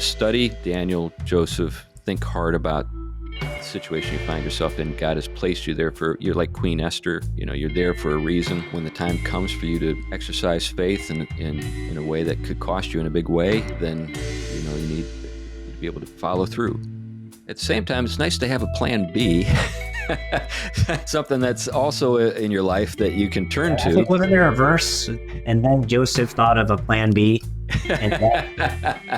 Study Daniel, Joseph, think hard about the situation you find yourself in. God has placed you there you're like Queen Esther, you're there for a reason. When the time comes for you to exercise faith in a way that could cost you in a big way, then, you need to be able to follow through. At the same time, it's nice to have a plan B, something that's also in your life that you can turn I think, to. wasn't there a verse, and then Joseph thought of a plan B?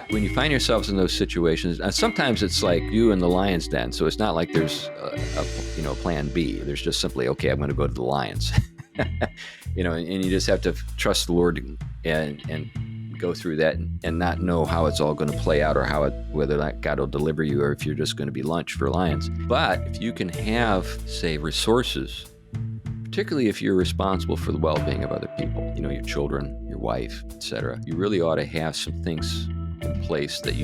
When you find yourselves in those situations, and sometimes it's like you in the lion's den, so it's not like there's a plan B. There's just simply, okay, I'm going to go to the lions, and you just have to trust the Lord and go through that and not know how it's all going to play out, or whether that God will deliver you, or if you're just going to be lunch for lions. But if you can have, say, resources, particularly if you're responsible for the well-being of other people, your children, your wife, etc., you really ought to have some things in place that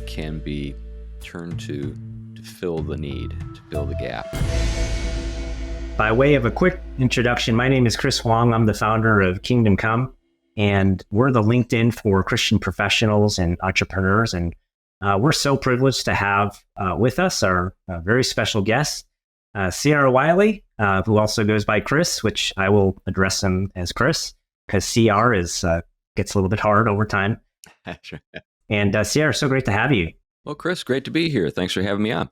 can be turned to fill the need, to fill the gap. By way of a quick introduction, my name is Chris Huang. I'm the founder of Kingdom Come, and we're the LinkedIn for Christian professionals and entrepreneurs. And we're so privileged to have with us our very special guest, CR Wiley, who also goes by Chris, which I will address him as Chris, because CR gets a little bit hard over time. Sure. And CR, so great to have you. Well, Chris, great to be here. Thanks for having me on.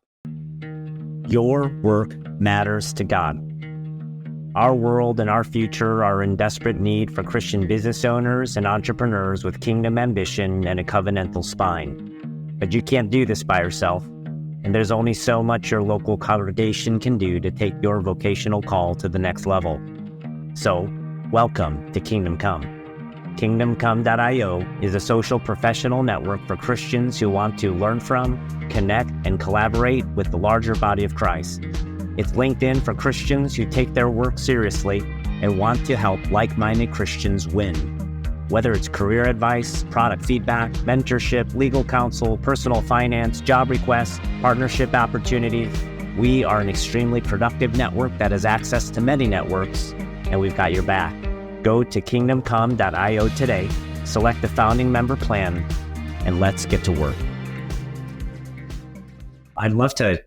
Your work matters to God. Our world and our future are in desperate need for Christian business owners and entrepreneurs with kingdom ambition and a covenantal spine. But you can't do this by yourself, and there's only so much your local congregation can do to take your vocational call to the next level. So, welcome to Kingdom Come. KingdomCome.io is a social professional network for Christians who want to learn from, connect, and collaborate with the larger body of Christ. It's LinkedIn for Christians who take their work seriously and want to help like-minded Christians win. Whether it's career advice, product feedback, mentorship, legal counsel, personal finance, job requests, partnership opportunities, we are an extremely productive network that has access to many networks, and we've got your back. Go to KingdomCome.io today, select the founding member plan, and let's get to work. I'd love to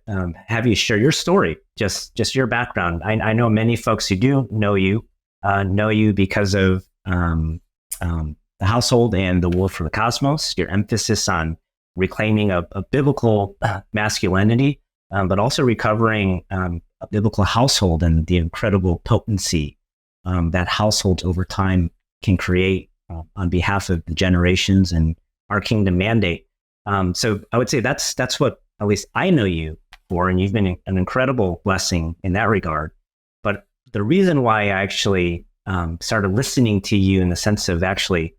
have you share your story, just your background. I know many folks who do know you because of the household and the Wolf for the Cosmos, your emphasis on reclaiming a biblical masculinity, but also recovering a biblical household and the incredible potency that households over time can create on behalf of the generations and our kingdom mandate. So I would say that's what at least I know you for, and you've been an incredible blessing in that regard. But the reason why I actually started listening to you in the sense of actually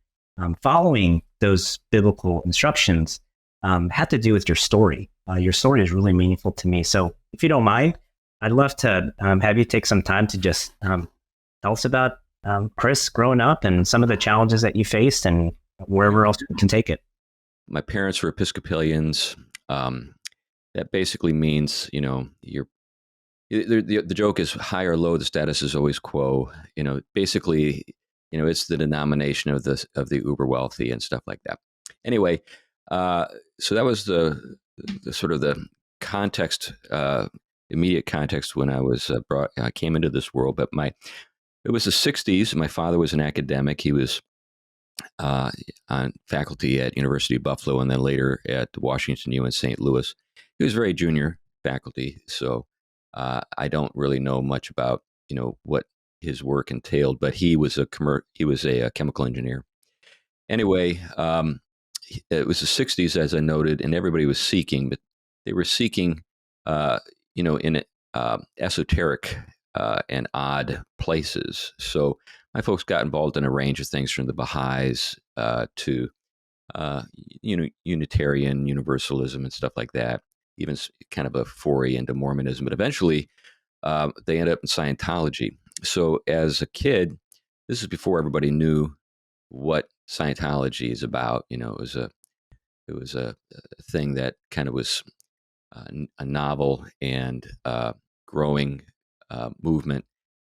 following those biblical instructions had to do with your story. Your story is really meaningful to me. So if you don't mind, I'd love to have you take some time to just tell us about Chris growing up and some of the challenges that you faced and wherever else you can take it. My parents were Episcopalians. That basically means, the joke is high or low, the status is always quo. Basically, it's the denomination of the uber wealthy and stuff like that. Anyway, so that was the sort of the context, immediate context when I came into this world. But it was the 60s. My father was an academic. He was on faculty at University of Buffalo and then later at Washington U in St. Louis. He was very junior faculty, so I don't really know much about what his work entailed. But he was a chemical engineer. Anyway, it was the 60s, as I noted, and everybody was seeking, but they were seeking, in esoteric and odd places. So my folks got involved in a range of things, from the Baha'is to Unitarian Universalism and stuff like that. Even kind of a foray into Mormonism, but eventually they ended up in Scientology. So as a kid, this is before everybody knew what Scientology is about. It was a thing that kind of was a novel and growing movement.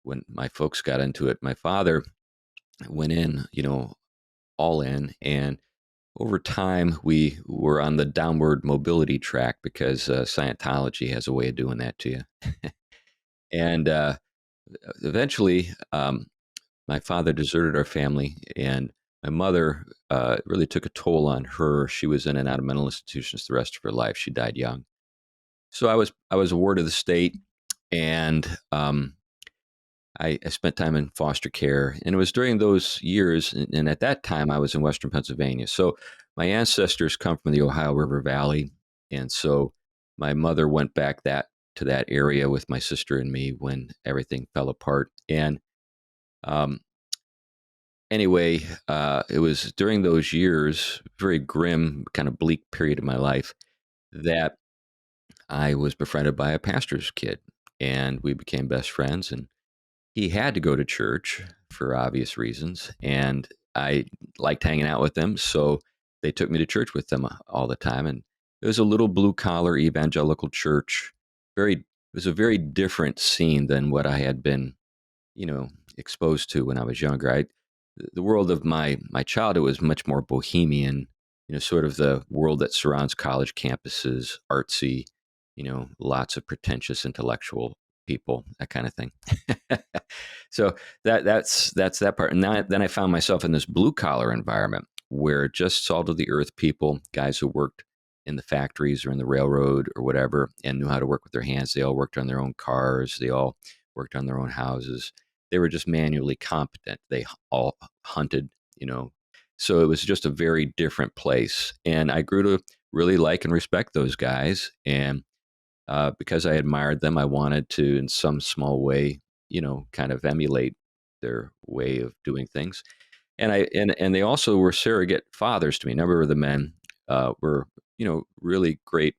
When my folks got into it, my father went in, all in, and over time, we were on the downward mobility track because Scientology has a way of doing that to you. And eventually, my father deserted our family, and my mother really took a toll on her. She was in and out of mental institutions the rest of her life. She died young. So I was a ward of the state, and I spent time in foster care, and it was during those years, and at that time I was in Western Pennsylvania. So my ancestors come from the Ohio River Valley, and so my mother went back that to that area with my sister and me when everything fell apart. And um, anyway, it was during those years, very grim, kind of bleak period of my life, that I was befriended by a pastor's kid, and we became best friends. And he had to go to church for obvious reasons, and I liked hanging out with them, so they took me to church with them all the time. And it was a little blue collar evangelical church. It was a very different scene than what I had been, exposed to when I was younger. The world of my childhood was much more bohemian, sort of the world that surrounds college campuses, artsy, lots of pretentious intellectual people, that kind of thing. So that's that part. And then I found myself in this blue collar environment where just salt of the earth people, guys who worked in the factories or in the railroad or whatever, and knew how to work with their hands. They all worked on their own cars. They all worked on their own houses. They were just manually competent. They all hunted, So it was just a very different place. And I grew to really like and respect those guys. And because I admired them, I wanted to, in some small way, kind of emulate their way of doing things. And they also were surrogate fathers to me. A number of the men were, really great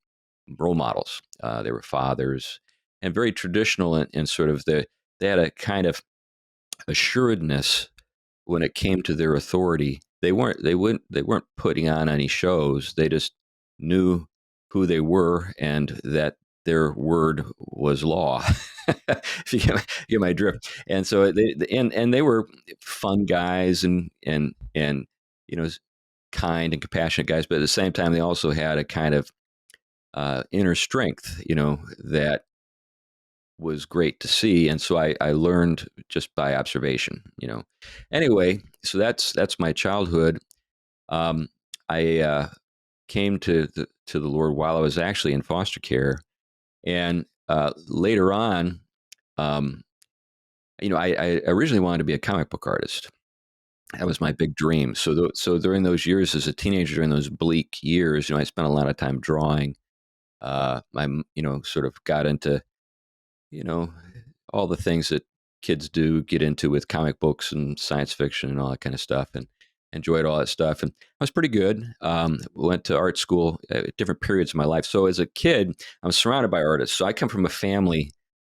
role models. They were fathers and very traditional in sort of they had a kind of assuredness when it came to their authority. They weren't putting on any shows. They just knew who they were and that their word was law. If you get my drift. And so and they were fun guys and kind and compassionate guys, but at the same time they also had a kind of inner strength, that was great to see. And so I learned just by observation. Anyway, so that's my childhood. I came to the Lord while I was actually in foster care, and later on, um, I originally wanted to be a comic book artist. That was my big dream. So during those years as a teenager, during those bleak years, I spent a lot of time drawing. Sort of got into you know, all the things that kids do get into with comic books and science fiction and all that kind of stuff, and enjoyed all that stuff. And I was pretty good. Went to art school at different periods of my life. So as a kid, I'm surrounded by artists. So I come from a family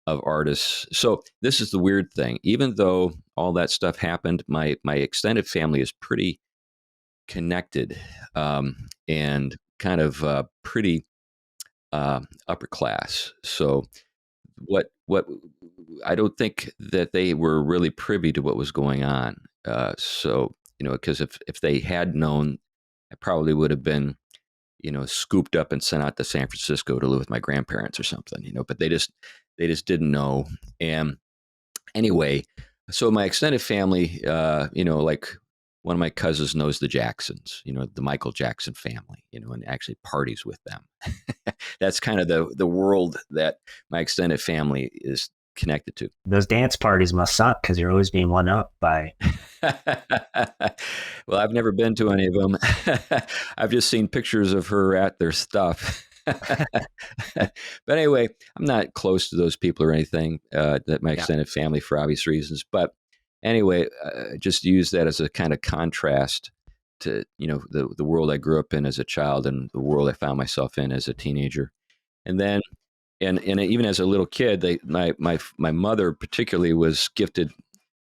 of artists. So this is the weird thing. Even though all that stuff happened, my extended family is pretty connected, and kind of pretty upper class. So what I don't think that they were really privy to what was going on. So because if they had known, I probably would have been scooped up and sent out to San Francisco to live with my grandparents or something. But they just didn't know. And anyway, so my extended family, like one of my cousins knows the Jacksons, the Michael Jackson family, and actually parties with them. That's kind of the world that my extended family is connected to. Those dance parties must suck because you're always being one up by. Well, I've never been to any of them. I've just seen pictures of her at their stuff. But anyway, I'm not close to those people or anything, that my Yeah. extended family for obvious reasons. But anyway, just use that as a kind of contrast to the world I grew up in as a child and the world I found myself in as a teenager. And then and even as a little kid, my mother particularly was gifted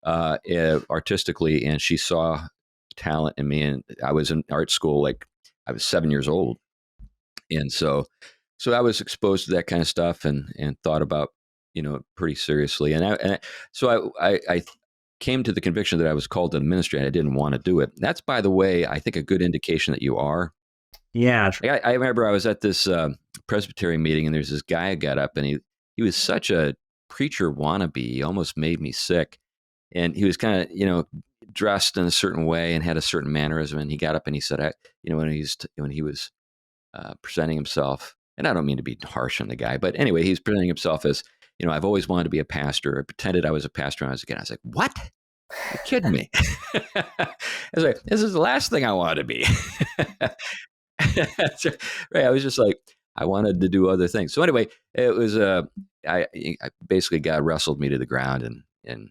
artistically, and she saw talent in me. And I was in art school like I was 7 years old, and so I was exposed to that kind of stuff and thought about pretty seriously. So I came to the conviction that I was called to the ministry and I didn't want to do it. That's, by the way, I think a good indication that you are. Yeah. I remember I was at this Presbyterian meeting, and there's this guy who got up, and he was such a preacher wannabe. He almost made me sick. And he was kind of, dressed in a certain way and had a certain mannerism. And he got up and he said, when he was presenting himself, and I don't mean to be harsh on the guy, but anyway, he's presenting himself as, I've always wanted to be a pastor. I pretended I was a pastor when I was a kid. I was like, what? You're kidding me. I was like, this is the last thing I want to be. Right. I was just like, I wanted to do other things. So anyway, it was, I basically, God wrestled me to the ground and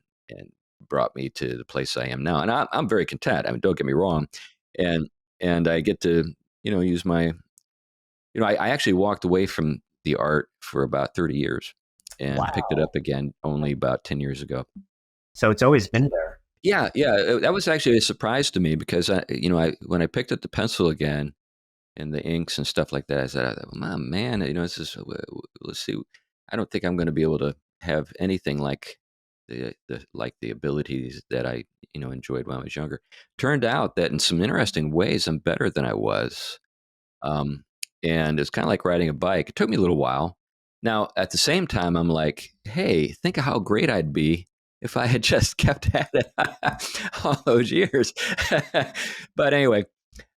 brought me to the place I am now. And I'm very content. I mean, don't get me wrong. And I get to, use my, I actually walked away from the art for about 30 years and picked it up again only about 10 years ago. So it's always been there. Yeah. That was actually a surprise to me because, when I picked up the pencil again and the inks and stuff like that, I said, oh, man, this is, let's see. I don't think I'm going to be able to have anything like the abilities that I, enjoyed when I was younger. Turned out that in some interesting ways, I'm better than I was. And it's kind of like riding a bike. It took me a little while. Now, at the same time, I'm like, hey, think of how great I'd be if I had just kept at it all those years. But anyway,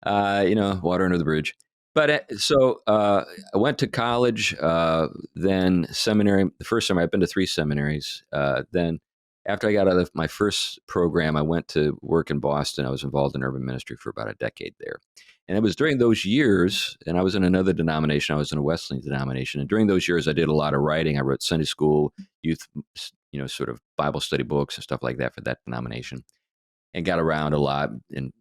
water under the bridge. But I went to college, then seminary. The first summer, I've been to 3 seminaries. Then after I got out of my first program, I went to work in Boston. I was involved in urban ministry for about a decade there. And it was during those years, and I was in another denomination. I was in a Wesleyan denomination. And during those years, I did a lot of writing. I wrote Sunday school, youth, sort of Bible study books and stuff like that for that denomination, and got around a lot and,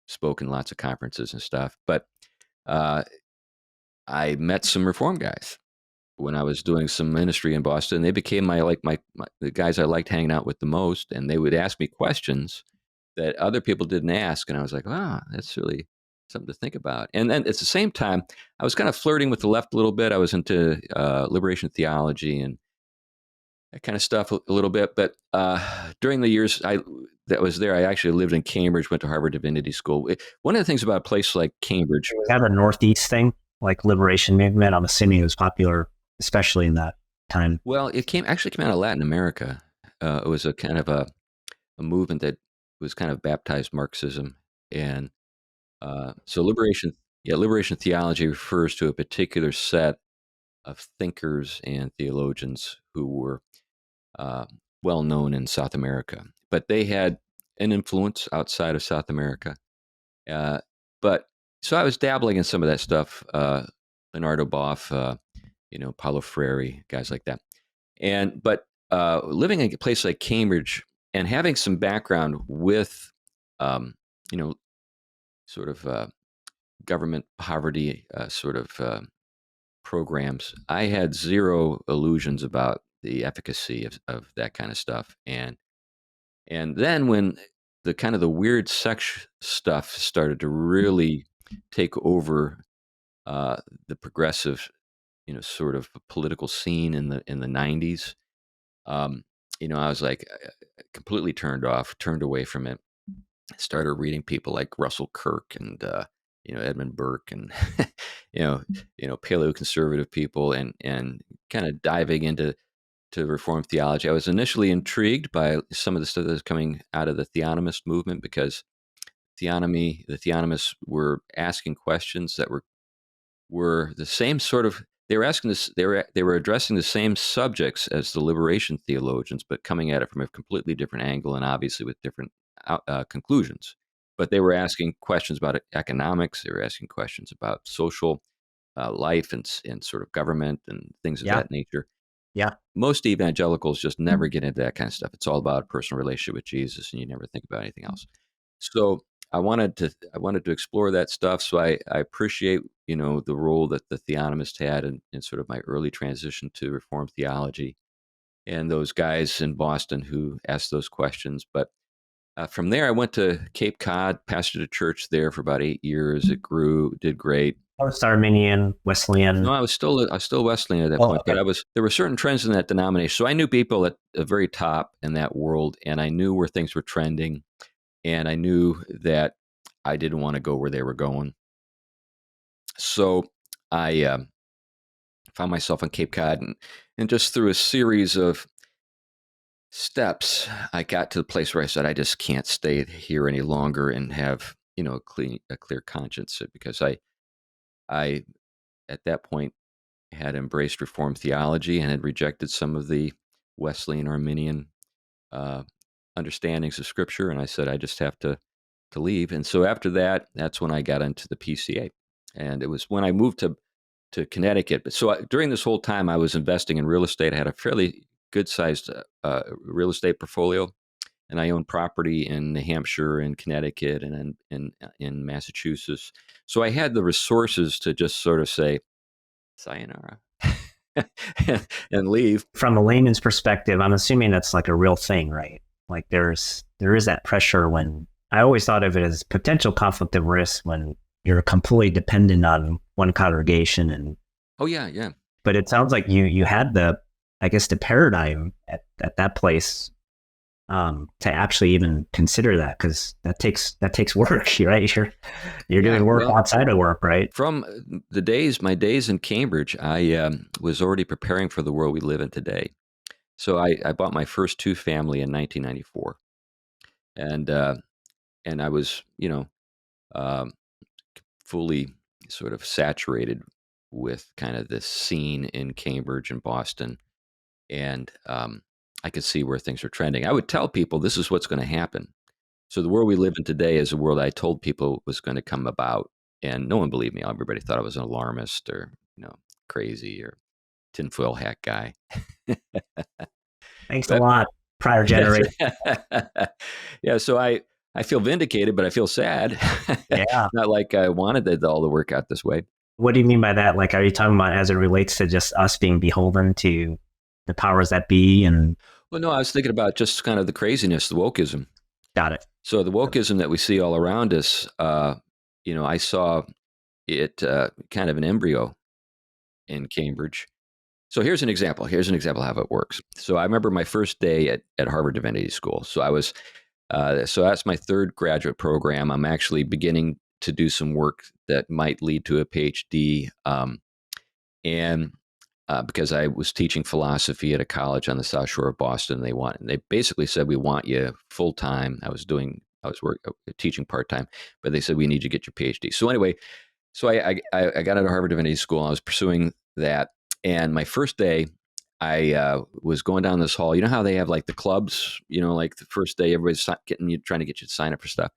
spoke in lots of conferences and stuff. But I met some Reform guys when I was doing some ministry in Boston. They became the guys I liked hanging out with the most, and they would ask me questions that other people didn't ask, and I was like, wow, that's really something to think about. And then at the same time, I was kind of flirting with the left a little bit. I was into liberation theology and that kind of stuff a little bit. But during the years that was there, I actually lived in Cambridge, went to Harvard Divinity School. One of the things about a place like Cambridge, Was that a Northeast thing, like liberation movement? I'm assuming it was popular, especially in that time. well, it actually came out of Latin America. It was a kind of a movement that was kind of baptized Marxism, and so liberation theology refers to a particular set of thinkers and theologians who were well known in South America, but they had an influence outside of South America. But so I was dabbling in some of that stuff, Leonardo Boff, Paulo Freire, guys like that. But living in a place like Cambridge and having some background with, you know, sort of government poverty sort of programs, I had zero illusions about the efficacy of that kind of stuff. And then when the kind of the weird sex stuff started to really take over the progressive, sort of political scene in the 90s, I was like completely turned away from it. Started reading people like Russell Kirk and Edmund Burke and paleoconservative people and kind of diving into Reformed theology. I was initially intrigued by some of the stuff that was coming out of the theonomist movement because the theonomists were asking questions that were the same sort of. They were asking this. They were addressing the same subjects as the liberation theologians, but coming at it from a completely different angle and obviously with different conclusions. But they were asking questions about economics. They were asking questions about social life and sort of government and things of that nature. Yeah. Most evangelicals just never get into that kind of stuff. It's all about a personal relationship with Jesus, and you never think about anything else. So I wanted to explore that stuff. So I appreciate the role that the theonomists had in sort of my early transition to Reformed theology, and those guys in Boston who asked those questions. But from there, I went to Cape Cod, pastored a church there for about 8 years. It grew, did great. Post-Arminian, Wesleyan. No, I was still Wesleyan at that Oh, point, but okay. there were certain trends in that denomination. So I knew people at the very top in that world, and I knew where things were trending, and I knew that I didn't want to go where they were going. So I found myself on Cape Cod, and just through a series of steps, I got to the place where I said, I just can't stay here any longer and have, a clear conscience, because I at that point had embraced Reformed theology and had rejected some of the Wesleyan Arminian uh, understandings of Scripture, and I said, I just have to leave. And so after that, that's when I got into the PCA, and it was when I moved to Connecticut. But so during this whole time, I was investing in real estate. I had a fairly good sized real estate portfolio, and I owned property in New Hampshire and Connecticut and in Massachusetts. So I had the resources to just sort of say sayonara and leave. From a layman's perspective, I'm assuming that's like a real thing, right? Like there is that pressure when I always thought of it as potential conflict of risk when you're completely dependent on one congregation. And Oh yeah. but it sounds like you had the paradigm at that place to actually even consider that, because that takes work, right? You're doing work Well, outside of work, right? from my days in Cambridge, I was already preparing for the world we live in today. So I bought my first two family in 1994, and I was, um, fully sort of saturated with kind of this scene in Cambridge and Boston, and I could see where things are trending. I would tell people this is what's going to happen. So the world we live in today is a world I told people was going to come about, and no one believed me. Everybody thought I was an alarmist or crazy or tinfoil hat guy. Thanks a But lot, prior generation. yeah, so I feel vindicated, but I feel sad. Yeah. Not like I wanted it all to work out this way. What do you mean by that? Like, are you talking about as it relates to just us being beholden to the powers that be? And Well, no, I was thinking about just kind of the craziness, the wokeism. got it. So the wokeism that we see all around us, I saw it kind of an embryo in Cambridge. So here's an example. Here's an example of how it works. So I remember my first day at Harvard Divinity School. So I was, so that's my third graduate program. I'm actually beginning to do some work that might lead to a PhD. And because I was teaching philosophy at a college on the South Shore of Boston, they basically said, we want you full time. I was teaching part time, but they said, we need you to get your PhD. So anyway, so I got into Harvard Divinity School. And I was pursuing that, and my first day, I was going down this hall. You know how they have like the clubs? Like the first day, everybody's trying to get you to sign up for stuff.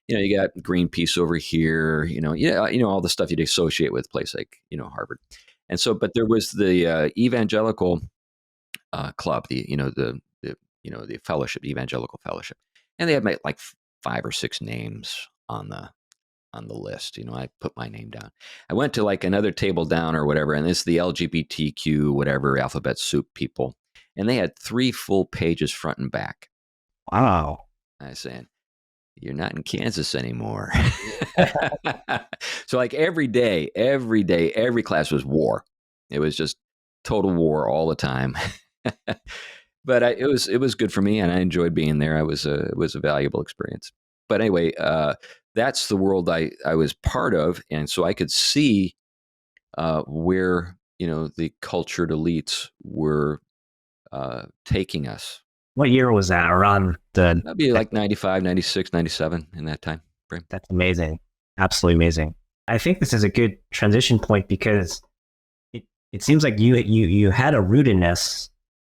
You got Greenpeace over here. All the stuff you'd associate with a place like Harvard. And so, but there was the Evangelical club, the fellowship, Evangelical Fellowship, and they had like 5 or 6 names on the list. I put my name down. I went to like another table down or whatever, and it's the LGBTQ whatever alphabet soup people, and they had 3 full pages front and back. Wow. I was saying, you're not in Kansas anymore. So like every day, every class was war. It was just total war all the time. But it was good for me, and I enjoyed being there. It was a valuable experience. But anyway, that's the world I was part of, and so I could see where the cultured elites were taking us. What year was that? Around the. That'd be like 95, 96, 97 in that time frame. That's amazing. Absolutely amazing. I think this is a good transition point because it seems like you had a rootedness,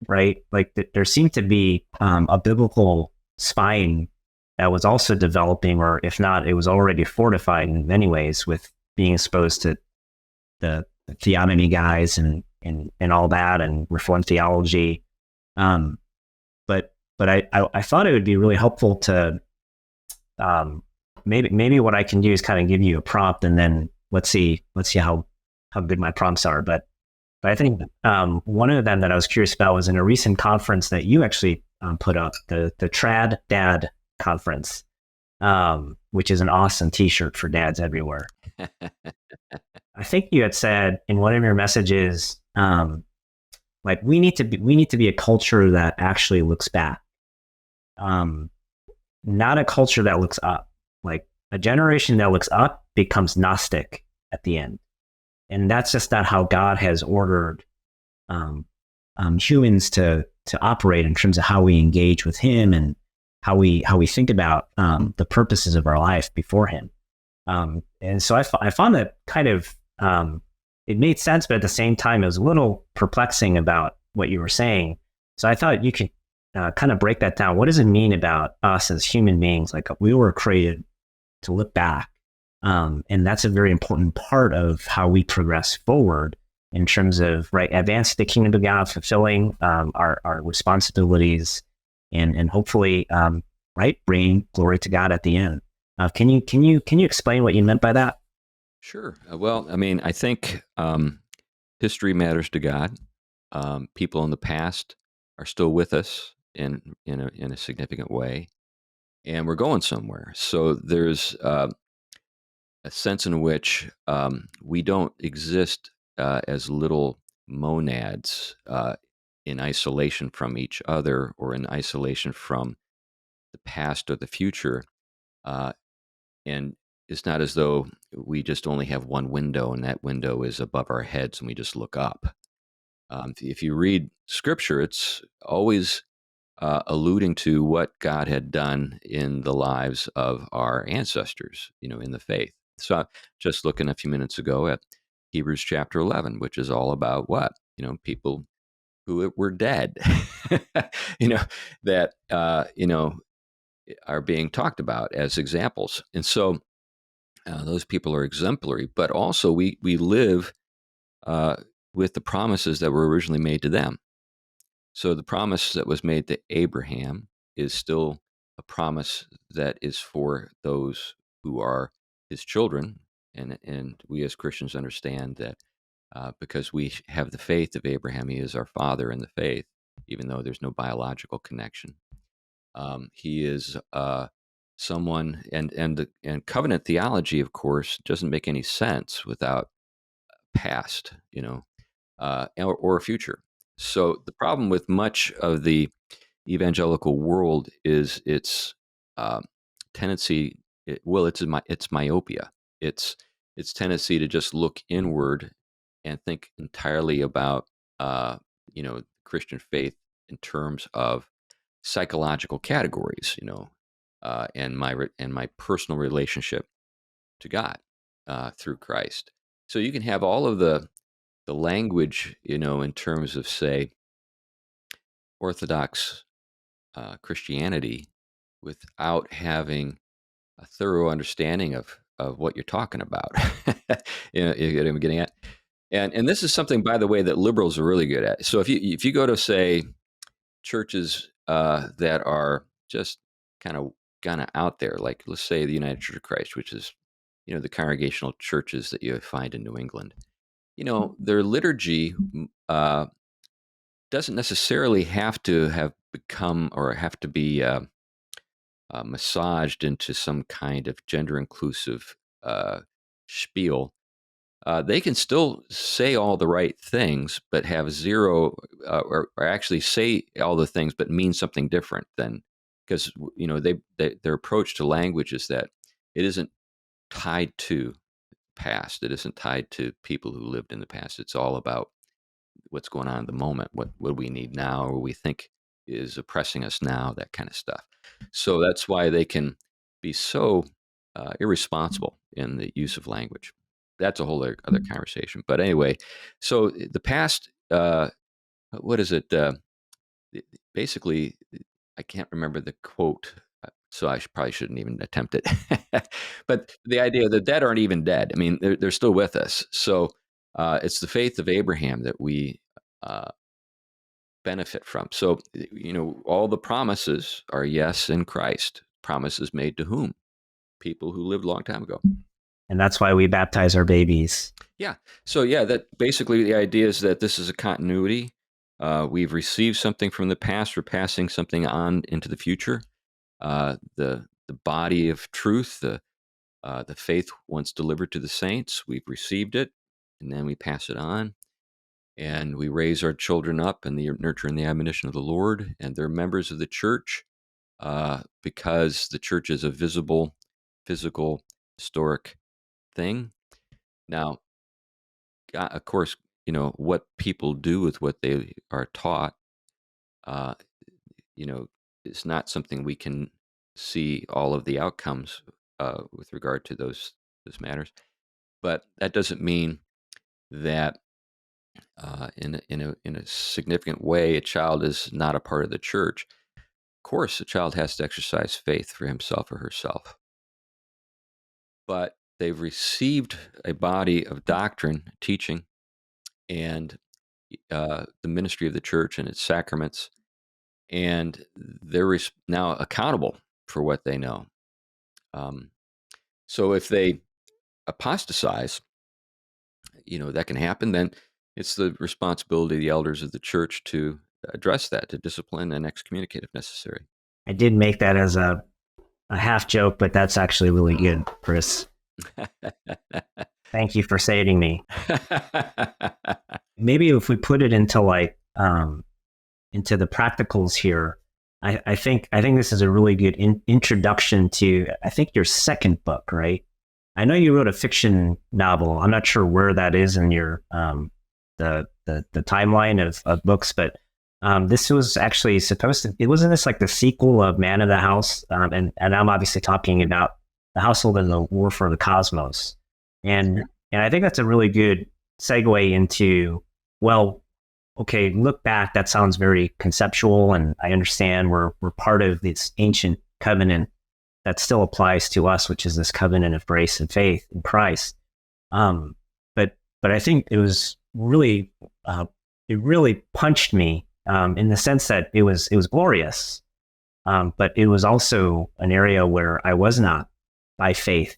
right? Like there seemed to be a biblical spine that was also developing, or if not, it was already fortified in many ways with being exposed to the theonomy guys and all that, and Reformed theology. But I thought it would be really helpful to maybe what I can do is kind of give you a prompt, and then let's see how good my prompts are. But I think one of them that I was curious about was in a recent conference that you actually put up, the Trad Dad conference. which is an awesome T-shirt for dads everywhere. I think you had said in one of your messages, like we need to be a culture that actually looks back, not a culture that looks up. Like a generation that looks up becomes Gnostic at the end, and that's just not how God has ordered humans to operate in terms of how we engage with Him and how we think about the purposes of our life before Him. And so I found that kind of it made sense, but at the same time, it was a little perplexing about what you were saying. So I thought you could kind of break that down. What does it mean about us as human beings? Like we were created to look back. And that's a very important part of how we progress forward in terms of advancing the kingdom of God, fulfilling our responsibilities, and hopefully bringing glory to God at the end. Can you explain what you meant by that? Sure. Well, I mean, I think history matters to God. People in the past are still with us in a significant way, and we're going somewhere. So there's a sense in which we don't exist as little monads in isolation from each other or in isolation from the past or the future. And it's not as though we just only have one window and that window is above our heads and we just look up. If you read scripture, it's always alluding to what God had done in the lives of our ancestors, in the faith. So just looking a few minutes ago at Hebrews chapter 11, which is all about what? People who were dead, that, are being talked about as examples. And so those people are exemplary, but also we live with the promises that were originally made to them. So the promise that was made to Abraham is still a promise that is for those who are his children. And we as Christians understand that because we have the faith of Abraham, he is our father in the faith, even though there's no biological connection. He is someone, and covenant theology, of course, doesn't make any sense without past, or future. So the problem with much of the evangelical world is its tendency. It's myopia. It's tendency to just look inward and think entirely about Christian faith in terms of psychological categories, and my personal relationship to God through Christ. So you can have all of the language, in terms of, say, Orthodox Christianity, without having a thorough understanding of what you're talking about. You get what I'm getting at? And this is something, by the way, that liberals are really good at. So if you go to, say, churches that are just kind of out there, like let's say the United Church of Christ, which is the congregational churches that you find in New England, their liturgy doesn't necessarily have to have become or have to be massaged into some kind of gender inclusive spiel. They can still say all the right things, but have zero, or actually say all the things, but mean something different than, because their approach to language is that it isn't tied to past. It isn't tied to people who lived in the past. It's all about what's going on in the moment, what we need now, or we think is oppressing us now, that kind of stuff. So that's why they can be so irresponsible in the use of language. That's a whole other conversation. But anyway, so the past, what is it? Basically, I can't remember the quote, so I probably shouldn't even attempt it. But the idea, the dead aren't even dead. I mean, they're still with us. So it's the faith of Abraham that we benefit from. So, all the promises are yes in Christ. Promises made to whom? People who lived a long time ago. And that's why we baptize our babies. Yeah. So, that basically the idea is that this is a continuity. We've received something from the past. We're passing something on into the future. The the body of truth, the faith once delivered to the saints. We've received it, and then we pass it on. And we raise our children up in the nurture and the admonition of the Lord, and they're members of the church because the church is a visible, physical, historic thing. Now, of course, what people do with what they are taught, uh, is not something we can see all of the outcomes with regard to those matters. But that doesn't mean that in a significant way, a child is not a part of the church. Of course, a child has to exercise faith for himself or herself, but they've received a body of doctrine, teaching, and the ministry of the church and its sacraments, and they're now accountable for what they know. So if they apostatize, that can happen, then it's the responsibility of the elders of the church to address that, to discipline and excommunicate if necessary. I did make that as a half joke, but that's actually really good, Chris. Thank you for saving me. Maybe if we put it into into the practicals here, I think this is a really good introduction to, I think, your second book, right? I know you wrote a fiction novel. I'm not sure where that is in your the timeline of books, but this was actually supposed to. It wasn't this like the sequel of Man of the House, and I'm obviously talking about the Household and the War for the Cosmos, and I think that's a really good segue into, well, okay, look back. That sounds very conceptual, and I understand we're part of this ancient covenant that still applies to us, which is this covenant of grace and faith in Christ. But I think it was really it really punched me in the sense that it was glorious, but it was also an area where I was not by faith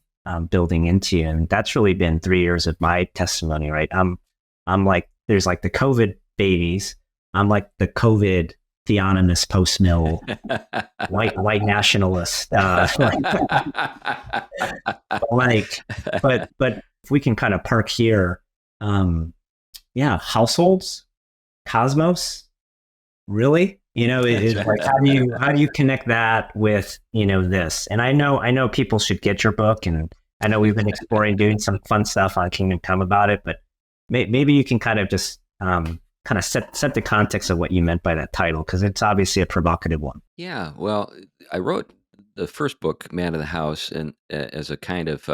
building into, and that's really been 3 years of my testimony. Right, I'm like, there's like the COVID babies. I'm like the COVID theonomous post-mill white nationalist. But if we can kind of park here, households, cosmos, really, it's like, how do you connect that with this? And I know people should get your book, and I know we've been exploring doing some fun stuff on Kingdom Come about it, but maybe you can kind of just set the context of what you meant by that title, because it's obviously a provocative one. Yeah, well, I wrote the first book, Man of the House, and as a kind of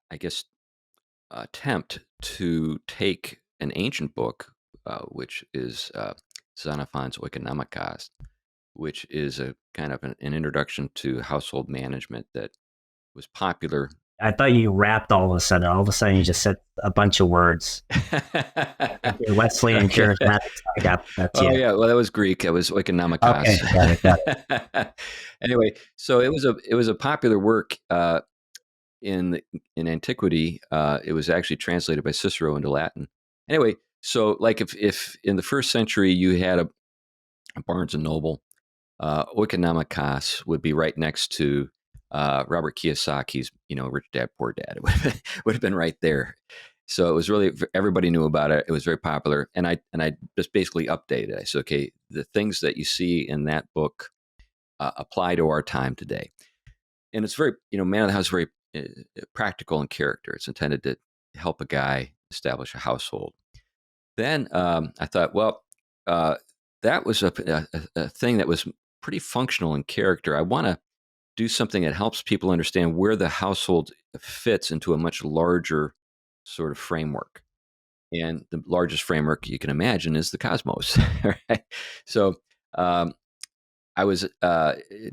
I guess, attempt to take an ancient book, which is Xenophon's Oikonomikos, which is a kind of an introduction to household management that was popular. I thought you rapped all of a sudden. All of a sudden, you just said a bunch of words. Wesleyan charismatic. That's oh yeah, well that was Greek. It was Oikonomikos. Okay, got it. Anyway, so it was a popular work in antiquity. It was actually translated by Cicero into Latin. Anyway, so like if in the first century you had a Barnes and Noble, Oikonomikos would be right next to Robert Kiyosaki's, Rich Dad Poor Dad. It would have been right there. So it was really, everybody knew about it. It was very popular, and I just basically updated it. I said, okay, the things that you see in that book apply to our time today, and it's very, Man of the House is very practical in character. It's intended to help a guy establish a household. Then I thought, well, that was a thing that was pretty functional in character. I want to do something that helps people understand where the household fits into a much larger sort of framework. And the largest framework you can imagine is the cosmos. Right? So I was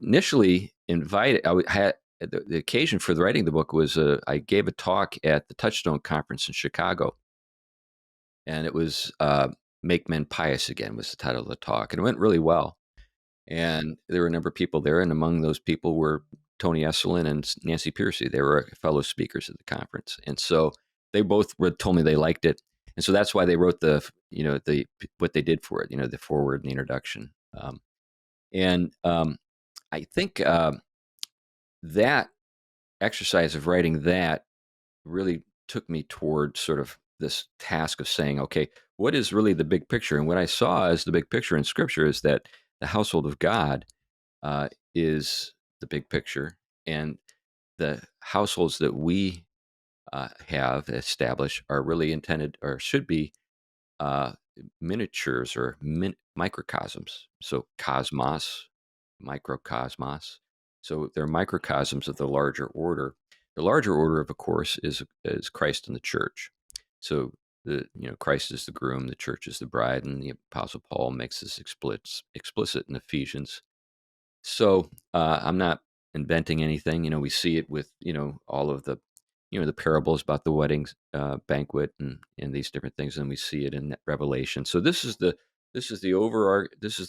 initially invited. I had the occasion for writing the book was I gave a talk at the Touchstone Conference in Chicago, and it was "Make Men Pious Again" was the title of the talk, and it went really well. And there were a number of people there, and among those people were Tony Esolen and Nancy Pearcey. They were fellow speakers at the conference, and so they both told me they liked it, and so that's why they wrote what they did for it, the foreword and the introduction. Um, and I think that exercise of writing that really took me toward sort of this task of saying, okay, what is really the big picture? And what I saw as the big picture in Scripture is that the household of God is the big picture, and the households that we have established are really intended or should be uh, miniatures or microcosms. So cosmos, microcosmos. So they're microcosms of the larger order. The larger order, of course, is Christ and the church. So Christ is the groom, the church is the bride, and the Apostle Paul makes this explicit in Ephesians. So I'm not inventing anything. We see it with all of the the parables about the wedding banquet and these different things, and we see it in Revelation. So this is the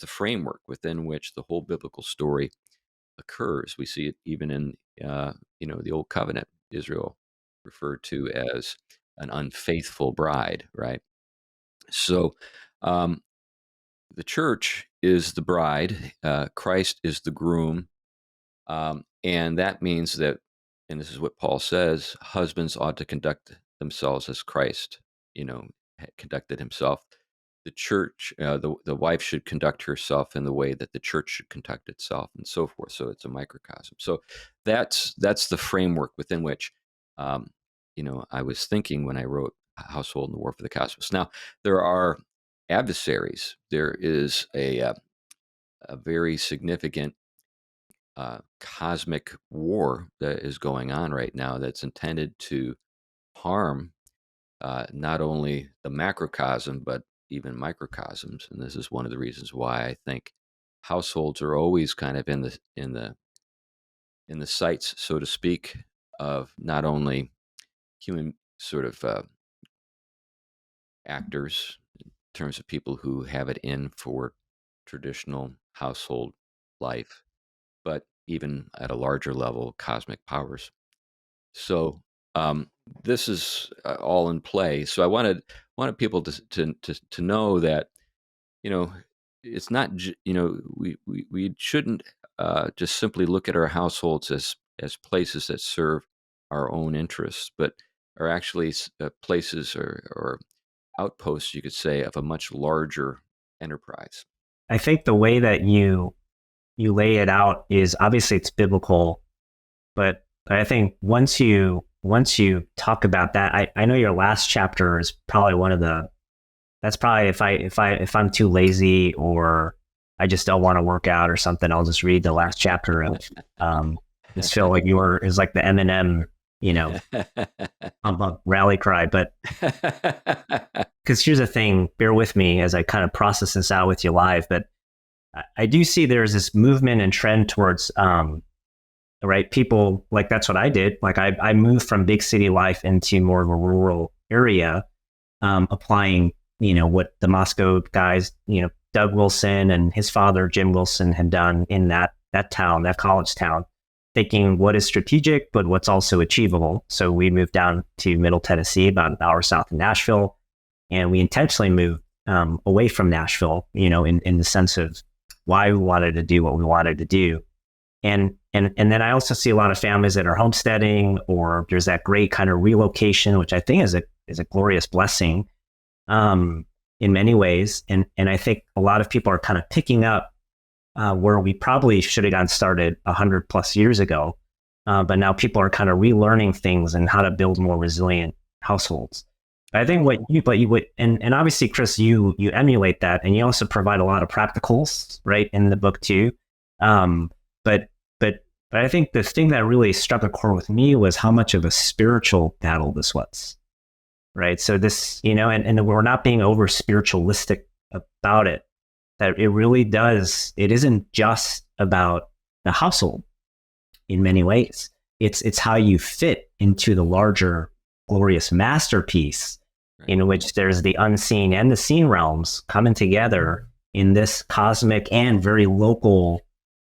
framework within which the whole biblical story occurs. We see it even in the Old Covenant, Israel referred to as an unfaithful bride, right? So um, the church is the bride, Christ is the groom, and that means that, and this is what Paul says, husbands ought to conduct themselves as Christ, had conducted himself. The church, the wife should conduct herself in the way that the church should conduct itself, and so forth. So it's a microcosm. So that's the framework within which, I was thinking when I wrote Household and the War for the Cosmos. Now there are adversaries. There is a very significant cosmic war that is going on right now that's intended to harm not only the macrocosm but even microcosms. And this is one of the reasons why I think households are always kind of in the sights, so to speak, of not only human sort of actors in terms of people who have it in for traditional household life, but even at a larger level, cosmic powers. So this is all in play. So I wanted people to know that you know it's not we shouldn't just simply look at our households as places that serve our own interests, but are actually places or outposts, you could say, of a much larger enterprise. I think the way that you lay it out is obviously it's biblical, but I think once you talk about that, I know your last chapter is probably one of the, that's probably if I'm too lazy or I just don't want to work out or something, I'll just read the last chapter of just feel like yours is like the Eminem, rally cry. But because here's the thing, bear with me as I kind of process this out with you live, but I do see there's this movement and trend towards, right, people, like that's what I did. Like I moved from big city life into more of a rural area, applying, what the Moscow guys, Doug Wilson and his father, Jim Wilson, had done in that town, that college town, thinking what is strategic, but what's also achievable. So we moved down to Middle Tennessee, about an hour south of Nashville, and we intentionally moved away from Nashville, in the sense of why we wanted to do what we wanted to do. And then I also see a lot of families that are homesteading, or there's that great kind of relocation, which I think is a glorious blessing in many ways. And I think a lot of people are kind of picking up where we probably should have gotten started 100 plus years ago. But now people are kind of relearning things and how to build more resilient households. I think and obviously, Chris, you emulate that, and you also provide a lot of practicals, right, in the book too. But I think the thing that really struck a chord with me was how much of a spiritual battle this was, right? So this, and we're not being over spiritualistic about it. That it really does. It isn't just about the household. In many ways, it's how you fit into the larger, glorious masterpiece, in which there's the unseen and the seen realms coming together in this cosmic and very local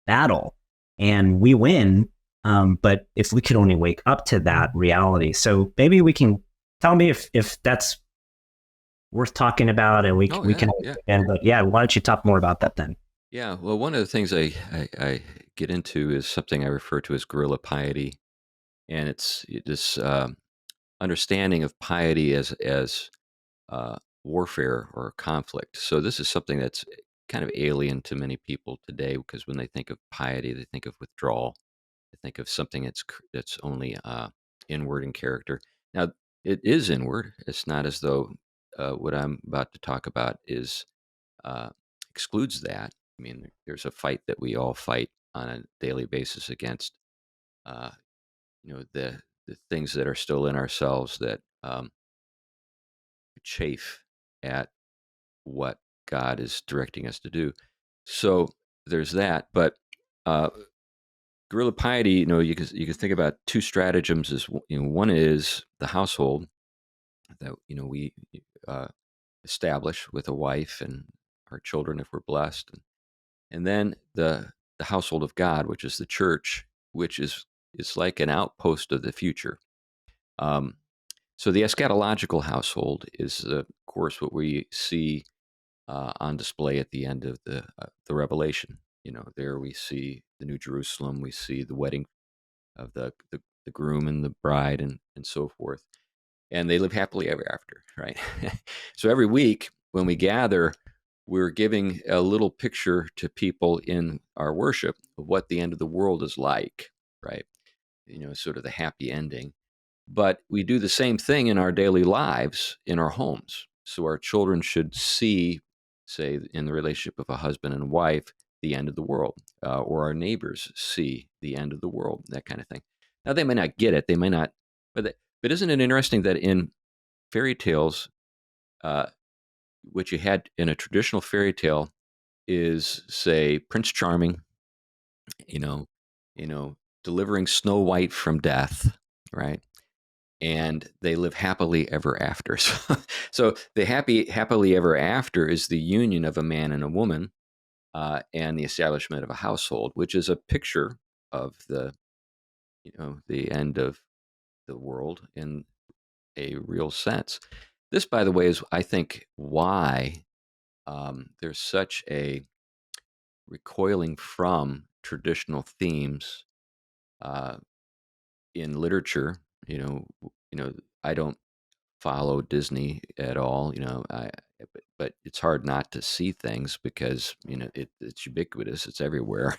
battle. And we win, but if we could only wake up to that reality. So maybe we can, tell me if that's worth talking about, and we can. Yeah. And but yeah, why don't you talk more about that then? Yeah, well, one of the things I get into is something I refer to as guerrilla piety, and it's this understanding of piety as warfare or conflict. So this is something that's kind of alien to many people today because when they think of piety, they think of withdrawal. They think of something that's only inward in character. Now, it is inward. It's not as though what I'm about to talk about is uh, excludes that. I mean, there's a fight that we all fight on a daily basis against, uh, the things that are still in ourselves that chafe at what God is directing us to do. So there's that. But uh, guerrilla piety, you can think about two stratagems. One is the household that we uh, establish with a wife and our children if we're blessed, and then the household of God, which is the church, which is like an outpost of the future. Um, so the eschatological household is, of course, what we see on display at the end of the Revelation. There we see the New Jerusalem, we see the wedding of the groom and the bride, and so forth, and they live happily ever after, right? So every week when we gather, we're giving a little picture to people in our worship of what the end of the world is like, right? Sort of the happy ending. But we do the same thing in our daily lives, in our homes. So our children should see, say, in the relationship of a husband and wife, the end of the world, or our neighbors see the end of the world, that kind of thing. Now, they may not get it, they may not, but isn't it interesting that in fairy tales, uh, what you had in a traditional fairy tale is, say, Prince Charming, you know, you know, delivering Snow White from death, right? And they live happily ever after. So the happily ever after is the union of a man and a woman, and the establishment of a household, which is a picture of the end of the world in a real sense. This, by the way, is I think why there's such a recoiling from traditional themes uh, in literature. I don't follow Disney at all. But it's hard not to see things because it's ubiquitous. It's everywhere,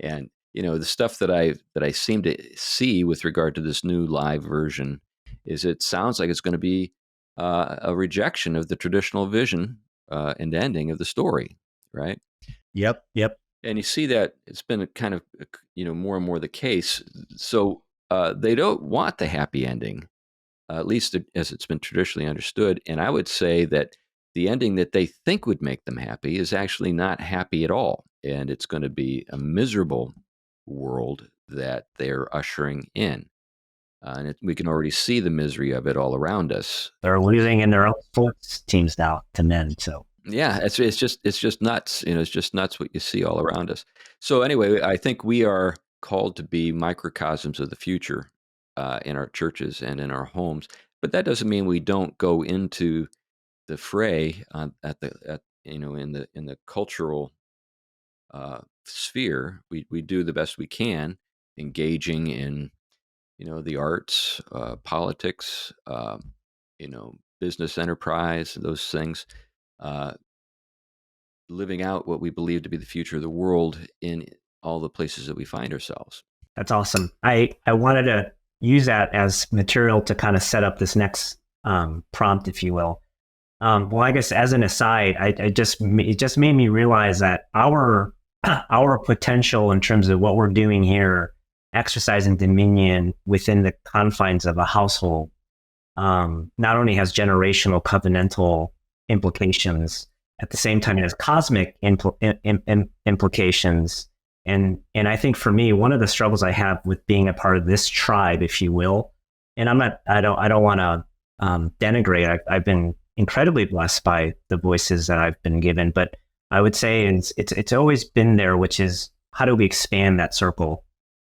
and the stuff that I seem to see with regard to this new live version is it sounds like it's going to be a rejection of the traditional vision and ending of the story, right? Yep, yep. And you see that it's been kind of more and more the case. So they don't want the happy ending, at least as it's been traditionally understood. And I would say that the ending that they think would make them happy is actually not happy at all, and it's going to be a miserable world that they're ushering in. We can already see the misery of it all around us. They're losing in their own sports teams now to men. So Yeah, it's just nuts. It's just nuts what you see all around us. So anyway, I think we are called to be microcosms of the future in our churches and in our homes. But that doesn't mean we don't go into the fray in the cultural sphere. We do the best we can, engaging in the arts, politics, business enterprise, those things. Uh, Living out what we believe to be the future of the world in all the places that we find ourselves. that's awesome. I wanted to use that as material to kind of set up this next prompt, if you will. Well, I guess as an aside, it just made me realize that our potential in terms of what we're doing here, exercising dominion within the confines of a household, not only has generational covenantal implications, at the same time it has cosmic implications. And I think for me, one of the struggles I have with being a part of this tribe, if you will, and I don't want to denigrate. I've been incredibly blessed by the voices that I've been given, but I would say it's always been there, which is how do we expand that circle,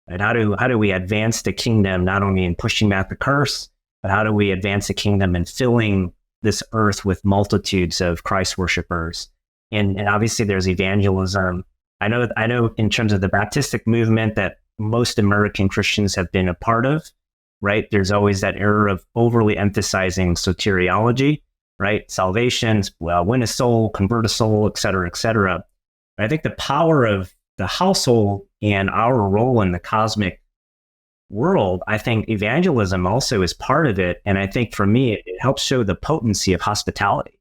and how do we advance the kingdom, not only in pushing back the curse, but how do we advance the kingdom and filling this earth with multitudes of Christ worshipers? and obviously there's evangelism. I know in terms of the Baptistic movement that most American Christians have been a part of, right? There's always that error of overly emphasizing soteriology, right? Salvation, win a soul, convert a soul, et cetera, et cetera. But I think the power of the household and our role in the cosmic world, I think evangelism also is part of it. And I think for me, it helps show the potency of hospitality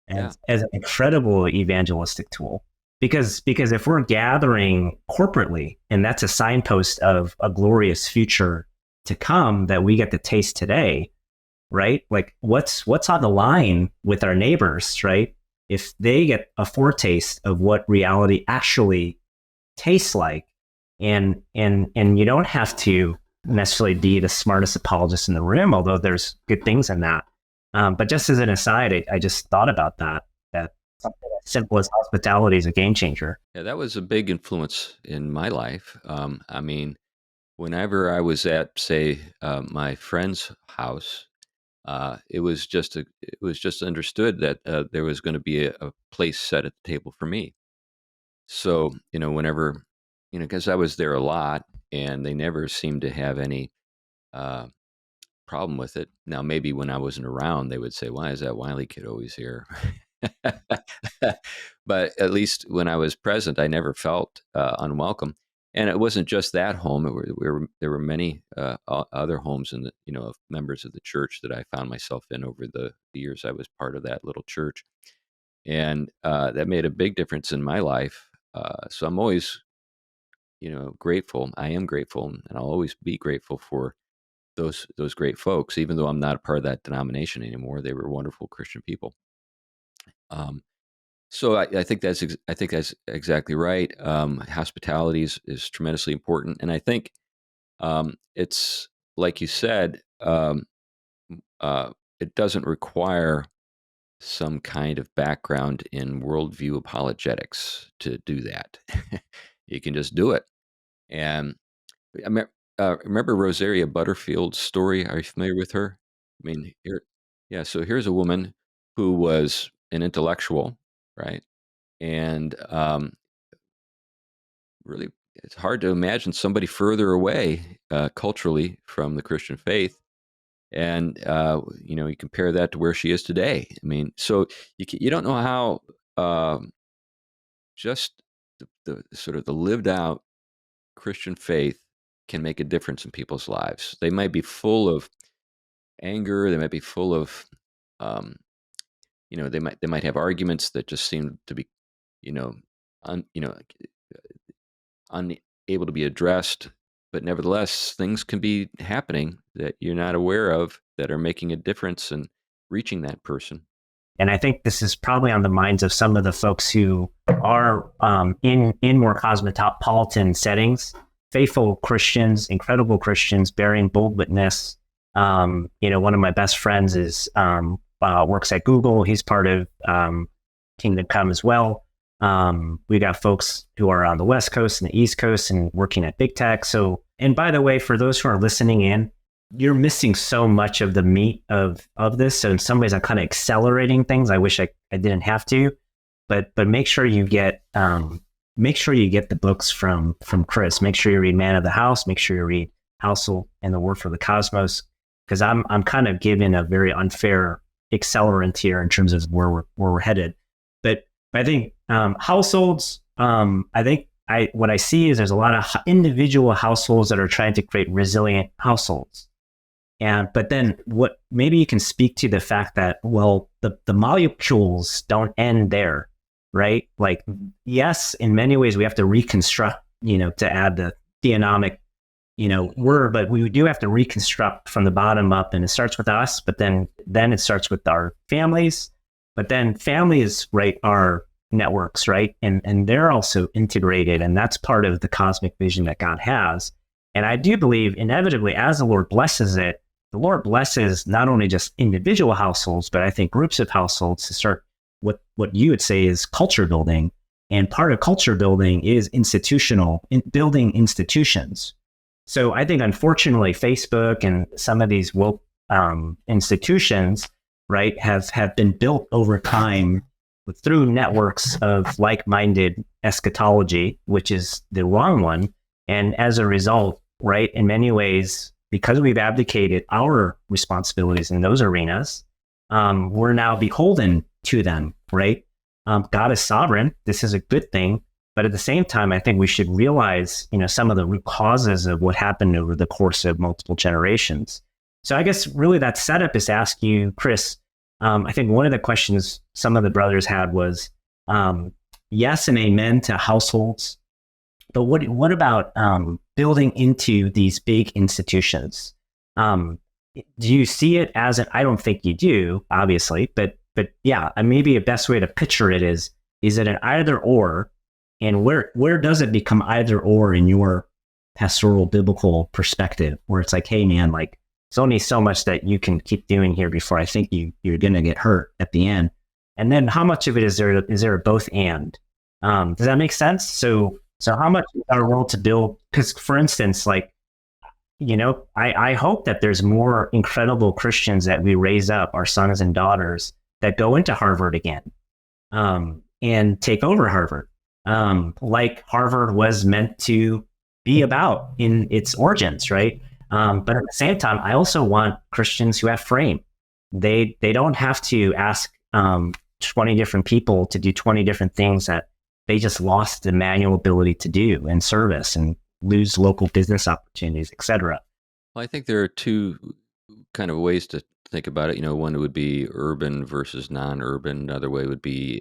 as an incredible evangelistic tool. Because if we're gathering corporately, and that's a signpost of a glorious future to come that we get to taste today, right? Like what's on the line with our neighbors, right? If they get a foretaste of what reality actually tastes like, and you don't have to necessarily be the smartest apologist in the room, although there's good things in that. But just as an aside, I just thought about that something as simple as hospitality is a game changer. Yeah, that was a big influence in my life. I mean, whenever I was at, say, my friend's house, it was just understood that there was going to be a place set at the table for me. So, whenever, because I was there a lot, and they never seemed to have any uh, problem with it. Now, maybe when I wasn't around, they would say, "Why is that Wiley kid always here?" But at least when I was present, I never felt unwelcome. And it wasn't just that home. There were many other homes in of members of the church that I found myself in over the years I was part of that little church. And that made a big difference in my life. So I'm always, grateful. I am grateful, and I'll always be grateful for those great folks, even though I'm not a part of that denomination anymore. They were wonderful Christian people. So I think that's exactly right. Hospitality is tremendously important, and I think it's like you said. It doesn't require some kind of background in worldview apologetics to do that. You can just do it. And remember Rosaria Butterfield's story? Are you familiar with her? I mean, yeah. So here's a woman who was an intellectual, right? And really, it's hard to imagine somebody further away culturally from the Christian faith. And you compare that to where she is today. I mean, so you don't know how just the sort of the lived out Christian faith can make a difference in people's lives. They might be full of anger. They might be full of, they might have arguments that just seem to be, un, you know, unable to be addressed. But nevertheless, things can be happening that you're not aware of that are making a difference in reaching that person. And I think this is probably on the minds of some of the folks who are in more cosmopolitan settings, faithful Christians, incredible Christians, bearing bold witness. One of my best friends is works at Google. He's part of Kingdom Come as well. We got folks who are on the West Coast and the East Coast and working at big tech. So, and by the way, for those who are listening in, you're missing so much of the meat of this. So in some ways, I'm kind of accelerating things. I wish I didn't have to, but make sure you get the books from Chris. Make sure you read Man of the House. Make sure you read Household and the Word for the Cosmos, because I'm kind of giving a very unfair accelerant here in terms of where we're headed. But I think households. What I see is there's a lot of individual households that are trying to create resilient households. But then what, maybe you can speak to the fact that, well, the molecules don't end there, right? Like, yes, in many ways we have to reconstruct, to add the theonomic, word, but we do have to reconstruct from the bottom up, and it starts with us, but then it starts with our families, but then families, right, are networks, right? And they're also integrated, and that's part of the cosmic vision that God has. And I do believe inevitably, as the Lord blesses it, the Lord blesses not only just individual households, but I think groups of households to start what you would say is culture building. And part of culture building is building institutions. So I think, unfortunately, Facebook and some of these woke institutions, right, have been built over time through networks of like-minded eschatology, which is the wrong one. And as a result, right, in many ways, because we've abdicated our responsibilities in those arenas, we're now beholden to them, right? God is sovereign. This is a good thing. But at the same time, I think we should realize, some of the root causes of what happened over the course of multiple generations. So I guess really that setup is to ask you, Chris, I think one of the questions some of the brothers had was, yes and amen to households, but what about building into these big institutions? Do you see it as an? I don't think you do, obviously, but yeah, maybe a best way to picture it is it an either or, and where does it become either or in your pastoral biblical perspective, where it's like, hey man, like there's only so much that you can keep doing here before I think you're going to get hurt at the end, and then how much of it is there a both and? Does that make sense? So how much is our role to build? Because for instance, like, I hope that there's more incredible Christians that we raise up, our sons and daughters, that go into Harvard again, and take over Harvard, like Harvard was meant to be about in its origins, right? But at the same time, I also want Christians who have frame. They don't have to ask 20 different people to do 20 different things that they just lost the manual ability to do in service and lose local business opportunities, et cetera. Well, I think there are two kind of ways to think about it. One would be urban versus non-urban. Another way would be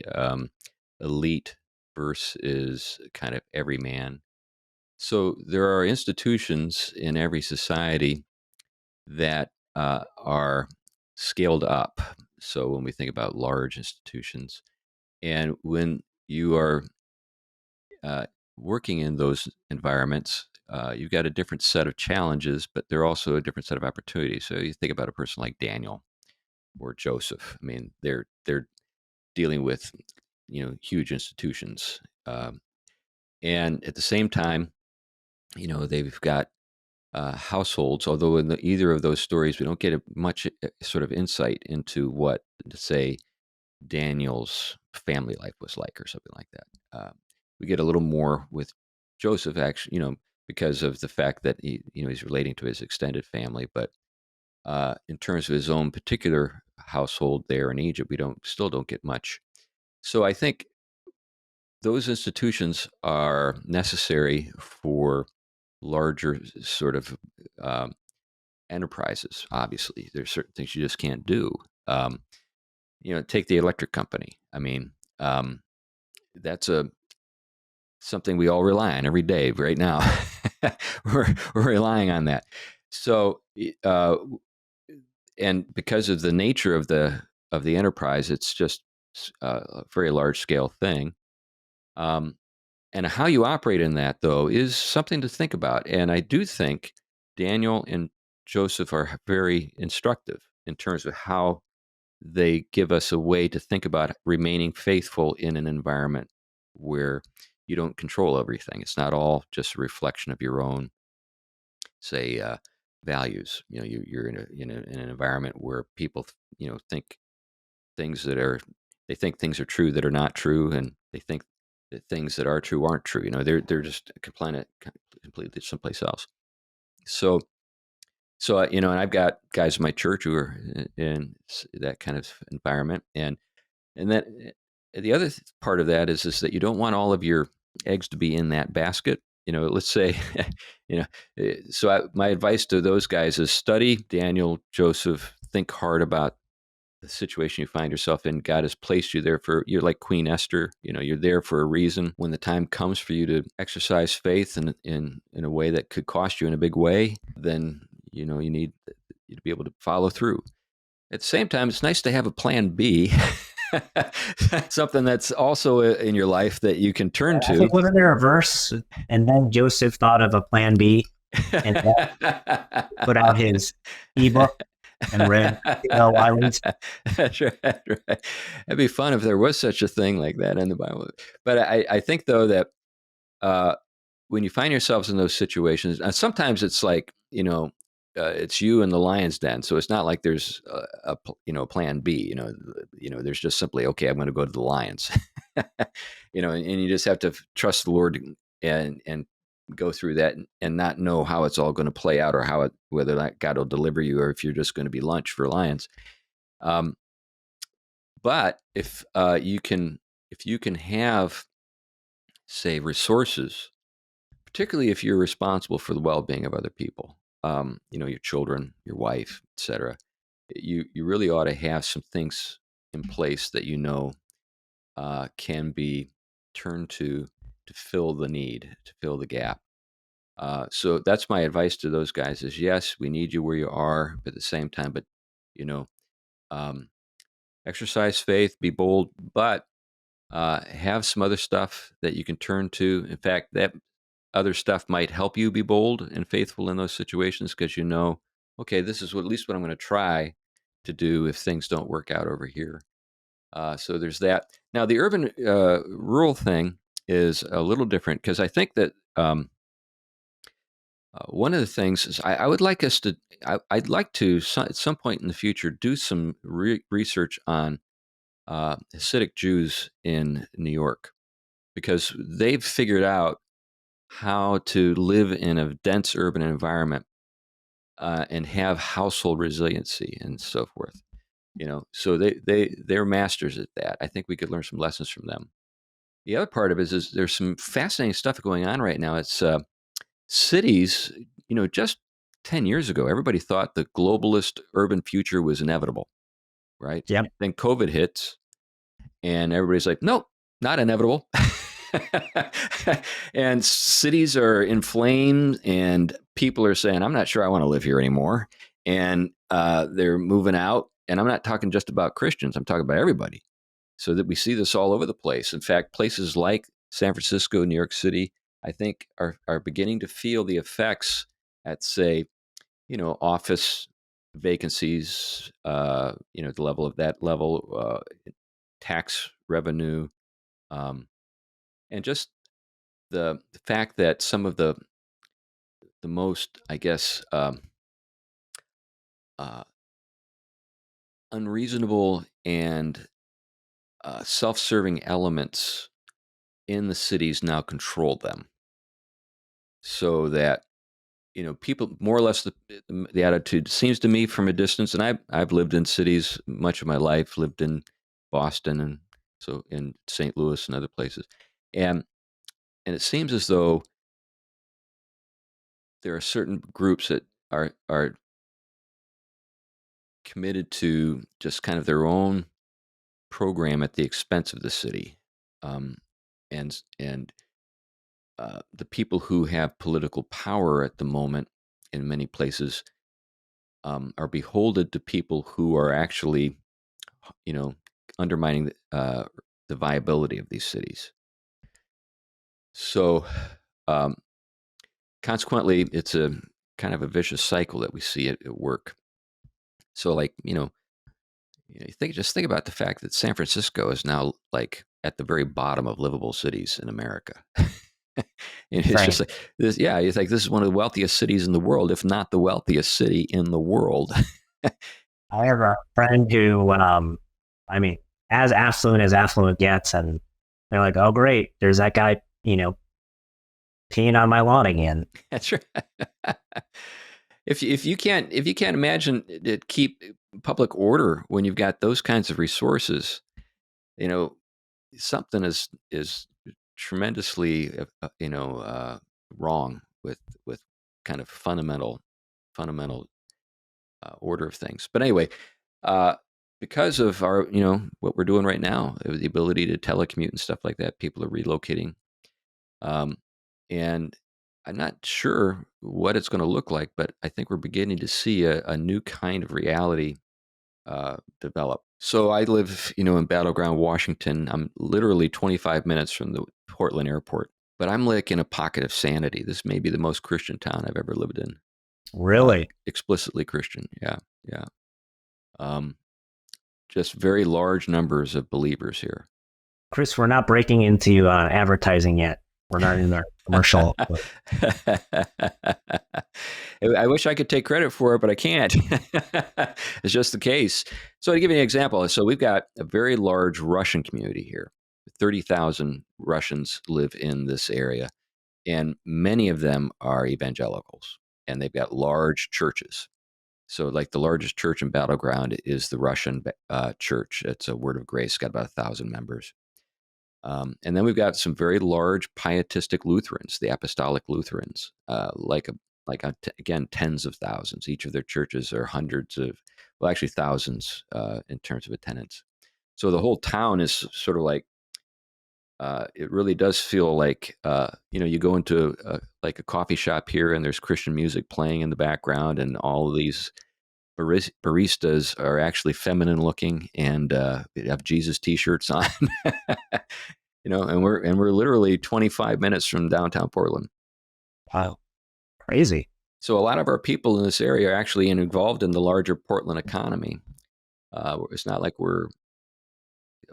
elite versus kind of everyman. So there are institutions in every society that are scaled up. So when we think about large institutions, and when you are working in those environments, you've got a different set of challenges, but they're also a different set of opportunities. So you think about a person like Daniel or Joseph. I mean, they're dealing with huge institutions, and at the same time, they've got households. Although in either of those stories, we don't get much sort of insight into what, to say, Daniel's family life was like, or something like that. We get a little more with Joseph, actually, because of the fact that he's relating to his extended family. But in terms of his own particular household there in Egypt, we still don't get much. So I think those institutions are necessary for larger sort of enterprises. Obviously, there's certain things you just can't do. Take the electric company. I mean, that's something we all rely on every day right now. we're relying on that. So, and because of the nature of the enterprise, it's just a very large scale thing. And how you operate in that, though, is something to think about. And I do think Daniel and Joseph are very instructive in terms of how they give us a way to think about remaining faithful in an environment where you don't control everything. It's not all just a reflection of your own, say, values. You're in an environment where people, think things they think things are true that are not true, and they think that things that are true aren't true. They're just completely someplace else. So, and I've got guys in my church who are in that kind of environment, and that the other part of that is that you don't want all of your eggs to be in that basket. Let's say, so my advice to those guys is study Daniel, Joseph, think hard about the situation you find yourself in. God has placed you there you're like Queen Esther. You're there for a reason. When the time comes for you to exercise faith in a way that could cost you in a big way, then you need to be able to follow through. At the same time, it's nice to have a plan B. Something that's also in your life that you can turn to. I think, wasn't there a verse, and then Joseph thought of a plan B and put out his ebook and read Wiley's. That's right, right. It'd be fun if there was such a thing like that in the Bible. But I think, though, that when you find yourselves in those situations, and sometimes it's like, it's you and the lion's den. So it's not like there's plan B. There's just simply, okay, I'm going to go to the lions. And you just have to trust the Lord and go through that and not know how it's all going to play out, or whether that God will deliver you, or if you're just going to be lunch for lions. But if you can have, say, resources, particularly if you're responsible for the well-being of other people, your children, your wife, etc., you really ought to have some things in place that can be turned to fill the need, to fill the gap. So that's my advice to those guys: is yes, we need you where you are, but at the same time, but you know, um, exercise faith, be bold, but have some other stuff that you can turn to. In fact, that other stuff might help you be bold and faithful in those situations, because okay, this is at least what I'm going to try to do if things don't work out over here. So there's that. Now, the urban rural thing is a little different, because I think that one of the things is I would like us to, I'd like to, at some point in the future, do some research on Hasidic Jews in New York, because they've figured out how to live in a dense urban environment and have household resiliency and so forth. So they're masters at that. I think we could learn some lessons from them. The other part of it is there's some fascinating stuff going on right now. It's cities. Just 10 years ago, everybody thought the globalist urban future was inevitable, right? Yep. Then COVID hits, and everybody's like, nope, not inevitable. And cities are inflamed, and people are saying, I'm not sure I want to live here anymore. And they're moving out. And I'm not talking just about Christians, I'm talking about everybody. So that we see this all over the place. In fact, places like San Francisco, New York City, I think are beginning to feel the effects at, say, office vacancies, the level of that level, tax revenue, and just the fact that some of the most, I guess, uh, unreasonable and self-serving elements in the cities now control them, so that people, more or less, the attitude seems to me from a distance, and I've lived in cities much of my life, lived in Boston, and so in St. Louis and other places, and it seems as though there are certain groups that are committed to just kind of their own program at the expense of the city, um, and the people who have political power at the moment in many places are beholden to people who are actually, you know, undermining the viability of these cities. So, um, consequently, it's a kind of a vicious cycle that we see at work. So, like, just think about the fact that San Francisco is now like at the very bottom of livable cities in America. And it's just Right. like this. Yeah, you think this is one of the wealthiest cities in the world, if not the wealthiest city in the world. I have a friend who, I mean, as affluent gets, and they're like, "Oh, great, there's that guy, peeing on my lawn again." That's right. If you can't imagine to keep public order when you've got those kinds of resources, you know something is tremendously wrong with kind of fundamental order of things. But anyway, uh, because of our what we're doing right now, the ability to telecommute and stuff like that, people are relocating, um, and I'm not sure what it's going to look like, but I think we're beginning to see a new kind of reality develop. So I live, in Battleground, Washington. I'm literally 25 minutes from the Portland airport, but I'm like in a pocket of sanity. This may be the most Christian town I've ever lived in. Really, Explicitly Christian. Yeah. Yeah. Um, just very large numbers of believers here. Chris, we're not breaking into advertising yet. We're not in our commercial. I wish I could take credit for it, but I can't. It's just the case. So to give you an example, so we've got a very large Russian community here. 30,000 Russians live in this area, and many of them are evangelicals, and they've got large churches. So like the largest church in Battleground is the Russian church. It's a Word of Grace, got about 1,000 members. And then we've got some very large pietistic Lutherans, the Apostolic Lutherans, again, tens of thousands. Each of their churches are hundreds of, well, actually thousands in terms of attendance. So the whole town is sort of like, it really does feel like, you go into like a coffee shop here and there's Christian music playing in the background, and all of these baristas are actually feminine looking and have Jesus t-shirts on. And we're literally 25 minutes from downtown Portland. Wow, crazy. So a lot of our people in this area are actually involved in the larger Portland economy. It's not like we're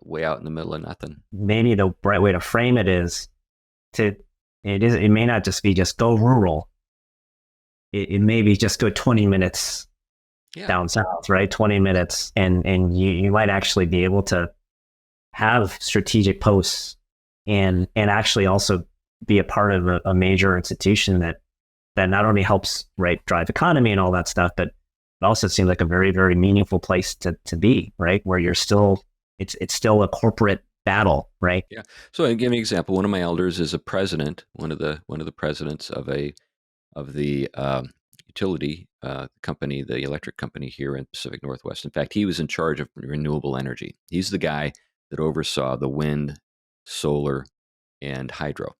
way out in the middle of nothing. Maybe the right way to frame it is it may not just be just go rural. It may be just go 20 minutes down south, right? 20 minutes. And you might actually be able to have strategic posts and actually also be a part of a major institution that not only helps drive economy and all that stuff, but it also seems like a very, very meaningful place to be, right? Where you're still, it's still a corporate battle, right? Yeah. So I'll give you an example. One of my elders is a president, one of the presidents of the utility company, the electric company here in Pacific Northwest. In fact, he was in charge of renewable energy. He's the guy that oversaw the wind, solar, and hydro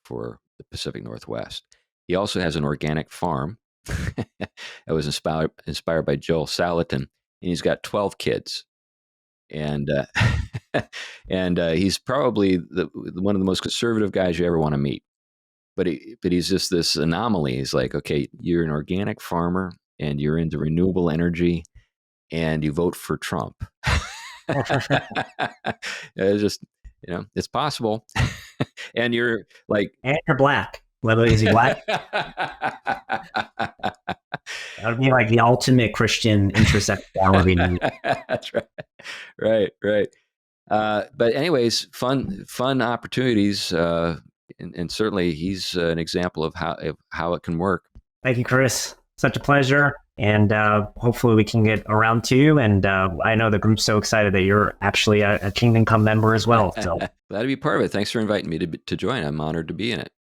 for the Pacific Northwest. He also has an organic farm that was inspired by Joel Salatin, and he's got 12 kids. And he's probably one of the most conservative guys you ever want to meet. But he's just this anomaly. He's like, okay, you're an organic farmer and you're into renewable energy and you vote for Trump. It's just, it's possible. And you're like, and you're black. Whether is he black? That would be like the ultimate Christian intersectionality. That's right. Right. But anyways, fun opportunities. And certainly he's an example of how it can work. Thank you, Chris. Such a pleasure. And hopefully we can get around to you. And I know the group's so excited that you're actually a Kingdom Come member as well. So glad to be part of it. Thanks for inviting me to join. I'm honored to be in it.